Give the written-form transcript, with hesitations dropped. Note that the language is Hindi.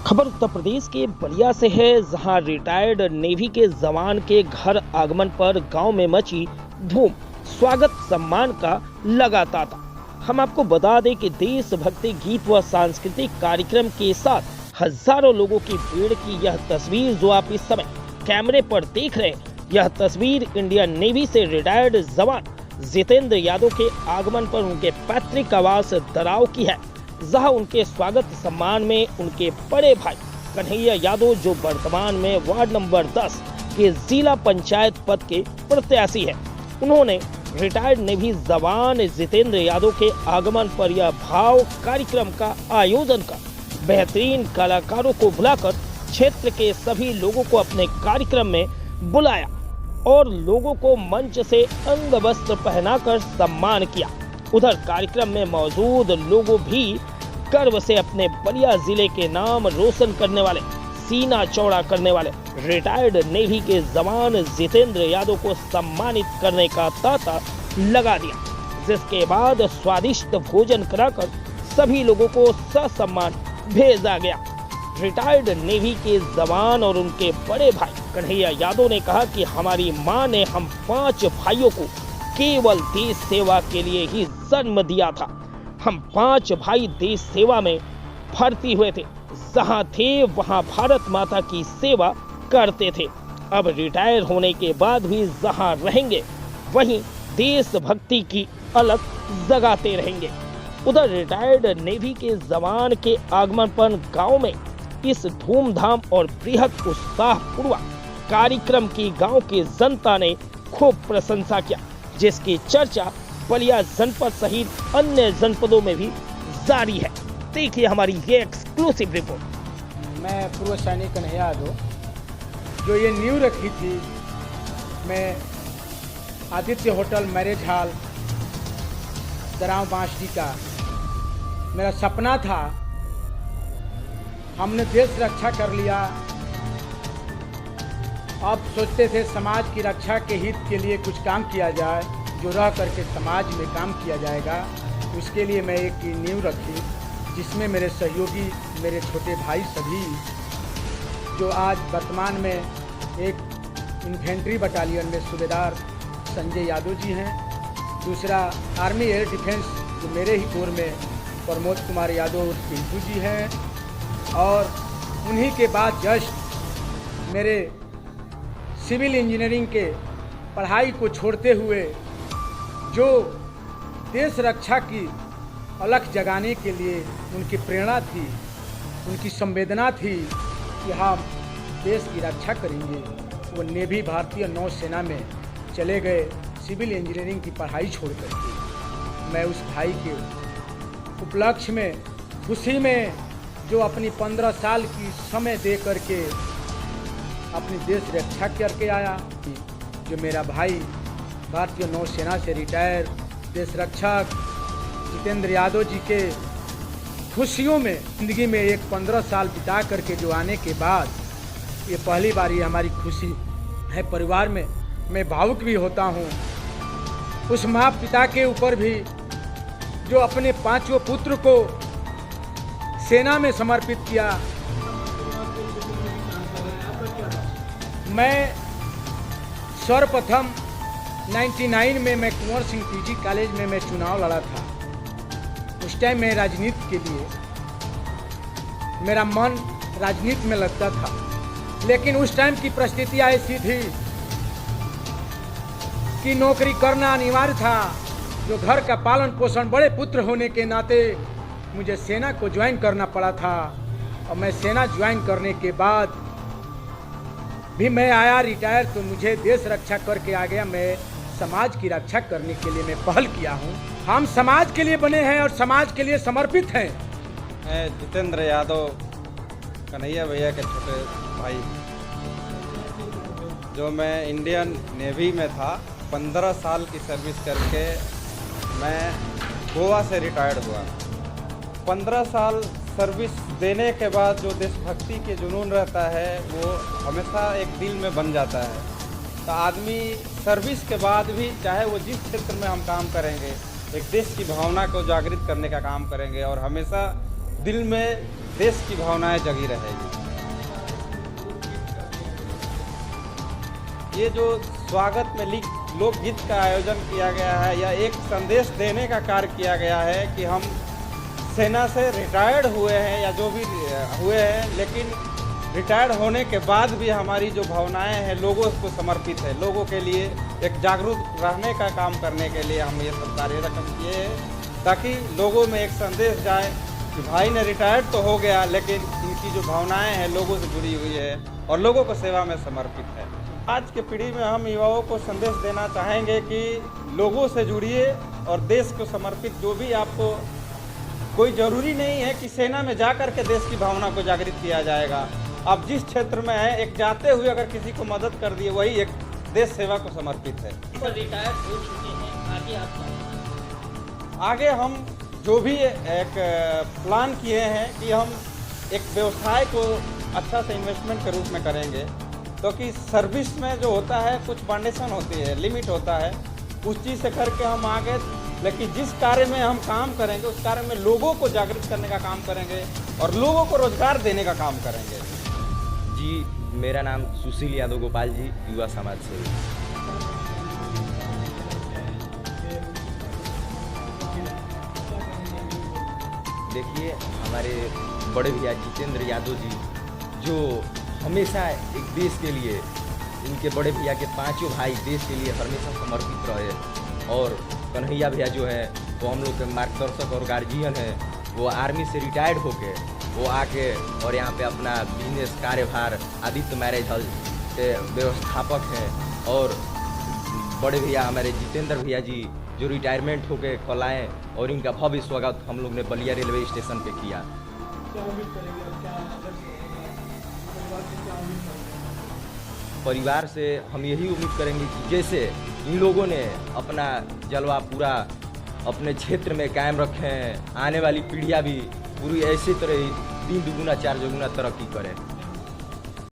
खबर उत्तर प्रदेश के बलिया से है, जहां रिटायर्ड नेवी के जवान के घर आगमन पर गांव में मची धूम। स्वागत सम्मान का लगातार था। हम आपको बता दें कि देशभक्ति गीत व सांस्कृतिक कार्यक्रम के साथ हजारों लोगों की भीड़ की यह तस्वीर जो आप इस समय कैमरे पर देख रहे हैं, यह तस्वीर इंडियन नेवी से रिटायर्ड जवान जितेंद्र यादव के आगमन पर उनके पैतृक आवास दराव की है, जहां उनके स्वागत सम्मान में उनके बड़े भाई कन्हैया यादव, जो वर्तमान में वार्ड नंबर 10 के जिला पंचायत पद के प्रत्याशी हैं, उन्होंने रिटायर्ड नेवी जवान जितेंद्र यादव के आगमन पर यह भाव कार्यक्रम का आयोजन कर बेहतरीन कलाकारों को बुलाकर क्षेत्र के सभी लोगों को अपने कार्यक्रम में बुलाया और लोगों को मंच से अंग वस्त्र पहनाकर सम्मान किया। उधर कार्यक्रम में मौजूद लोगों भी गर्व से अपने बलिया जिले के नाम रोशन करने वाले, सीना चौड़ा करने वाले रिटायर्ड नेवी के जवान जितेंद्र यादव को सम्मानित करने का तांता लगा दिया, जिसके बाद स्वादिष्ट भोजन कराकर सभी लोगों को ससम्मान भेजा गया। रिटायर्ड नेवी के जवान और उनके बड़े भाई कन्हैया यादव ने कहा कि हमारी मां ने हम 5 भाइयों को केवल देश सेवा के लिए ही जन्म दिया था। हम 5 भाई देश सेवा में भर्ती हुए थे, जहां थे वहां भारत माता की सेवा करते थे। अब रिटायर होने के बाद भी जहां रहेंगे वहीं देशभक्ति की अलग जगाते रहेंगे। उधर रिटायर्ड नेवी के जवान के आगमन पर गांव में इस धूमधाम और बृहद उत्साहपूर्वक कार्यक्रम की गांव की जनता ने खूब प्रशंसा किया, जिसकी चर्चा बलिया जनपद सहित अन्य जनपदों में भी जारी है। देखिए हमारी ये एक्सक्लूसिव रिपोर्ट। मैं पूर्व सैनिक कन्हैया यादव, जो ये नींव रखी थी, मैं आदित्य होटल मैरिज हॉल दराव बांसडी का मेरा सपना था। हमने देश रक्षा कर लिया। अब सोचते थे समाज की रक्षा के हित के लिए कुछ काम किया जाए, जो रह करके समाज में काम किया जाएगा। उसके लिए मैं एक नींव रखी, जिसमें मेरे सहयोगी, मेरे छोटे भाई सभी, जो आज वर्तमान में एक इन्फेंट्री बटालियन में सूबेदार संजय यादव जी हैं, दूसरा आर्मी एयर डिफेंस जो मेरे ही कोर में प्रमोद कुमार यादव पिंटू जी हैं, और उन्हीं के बाद जस्ट मेरे सिविल इंजीनियरिंग के पढ़ाई को छोड़ते हुए जो देश रक्षा की अलख जगाने के लिए उनकी प्रेरणा थी, उनकी संवेदना थी कि हम देश की रक्षा करेंगे, वो नेवी भारतीय नौसेना में चले गए सिविल इंजीनियरिंग की पढ़ाई छोड़ करके। मैं उस भाई के उपलक्ष्य में, खुशी में, जो अपनी 15 साल की समय दे करके अपनी देश रक्षा करके आया, जो मेरा भाई भारतीय नौसेना से रिटायर देश रक्षक जितेंद्र यादव जी के खुशियों में ज़िंदगी में एक 15 साल बिता करके जो आने के बाद ये पहली बार ये हमारी खुशी है परिवार में। मैं भावुक भी होता हूँ उस माँ पिता के ऊपर भी, जो अपने 5 पुत्र को सेना में समर्पित किया। मैं सर्वप्रथम 99 में मैं कुंवर सिंह पीजी कॉलेज में मैं चुनाव लड़ा था। उस टाइम मैं राजनीति के लिए, मेरा मन राजनीति में लगता था, लेकिन उस टाइम की परिस्थिति ऐसी थी कि नौकरी करना अनिवार्य था। जो घर का पालन पोषण, बड़े पुत्र होने के नाते मुझे सेना को ज्वाइन करना पड़ा था। और मैं सेना ज्वाइन करने के बाद भी मैं आया रिटायर, तो मुझे देश रक्षा करके आ गया। मैं समाज की रक्षा करने के लिए मैं पहल किया हूँ। हम समाज के लिए बने हैं और समाज के लिए समर्पित हैं। मैं जितेंद्र यादव, कन्हैया भैया के छोटे भाई, जो मैं इंडियन नेवी में था, 15 साल की सर्विस करके मैं गोवा से रिटायर्ड हुआ। 15 साल सर्विस देने के बाद जो देशभक्ति के जुनून रहता है वो हमेशा एक दिल में बन जाता है। तो आदमी सर्विस के बाद भी, चाहे वो जिस क्षेत्र में हम काम करेंगे, एक देश की भावना को जागृत करने का काम करेंगे और हमेशा दिल में देश की भावनाएं जगी रहेगी। ये जो स्वागत में लोकगीत का आयोजन किया गया है या एक संदेश देने का कार्य किया गया है कि हम सेना से रिटायर्ड हुए हैं या जो भी हुए हैं, लेकिन रिटायर्ड होने के बाद भी हमारी जो भावनाएं हैं लोगों को समर्पित है। लोगों के लिए एक जागरूक रहने का काम करने के लिए हम ये सब कार्यक्रम किए हैं, ताकि लोगों में एक संदेश जाए कि भाई ने रिटायर्ड तो हो गया, लेकिन इनकी जो भावनाएं हैं लोगों से जुड़ी हुई है और लोगों को सेवा में समर्पित है। आज के पीढ़ी में हम युवाओं को संदेश देना चाहेंगे कि लोगों से जुड़िए और देश को समर्पित जो भी आपको, कोई ज़रूरी नहीं है कि सेना में जा कर के देश की भावना को जागृत किया जाएगा। आप जिस क्षेत्र में हैं, एक जाते हुए अगर किसी को मदद कर दिए, वही एक देश सेवा को समर्पित है। रिटायर हो चुके हैं, आगे आप आगे हम जो भी एक प्लान किए हैं कि हम एक व्यवसाय को अच्छा से इन्वेस्टमेंट के रूप में करेंगे, क्योंकि सर्विस में जो होता है कुछ फाउंडेशन होती है, लिमिट होता है, उस चीज़ से करके हम आगे, लेकिन जिस कार्य में हम काम करेंगे उस कार्य में लोगों को जागृत करने का काम करेंगे और लोगों को रोजगार देने का काम करेंगे। जी, मेरा नाम सुशील यादव गोपाल जी, युवा समाज सेवी। देखिए, हमारे बड़े भैया जितेंद्र यादव जी जो हमेशा एक देश के लिए, इनके बड़े भैया के पांचों भाई देश के लिए हमेशा समर्पित रहे, और कन्हैया भैया जो है वो हम लोग के मार्गदर्शक और गार्जियन है। वो आर्मी से रिटायर्ड होके वो आके और यहाँ पे अपना बिजनेस कार्यभार आदित्य मैरिज हॉल के व्यवस्थापक हैं। और बड़े भैया हमारे जितेंद्र भैया जी जो रिटायरमेंट होके कल आए, और इनका भव्य स्वागत हम लोग ने बलिया रेलवे स्टेशन पे किया। परिवार से हम यही उम्मीद करेंगे कि जैसे इन लोगों ने अपना जलवा पूरा अपने क्षेत्र में कायम रखे हैं, आने वाली पीढ़ियाँ भी पूरी ऐसी तरह 3 दुगुना 4 दुगुना तरक्की करें।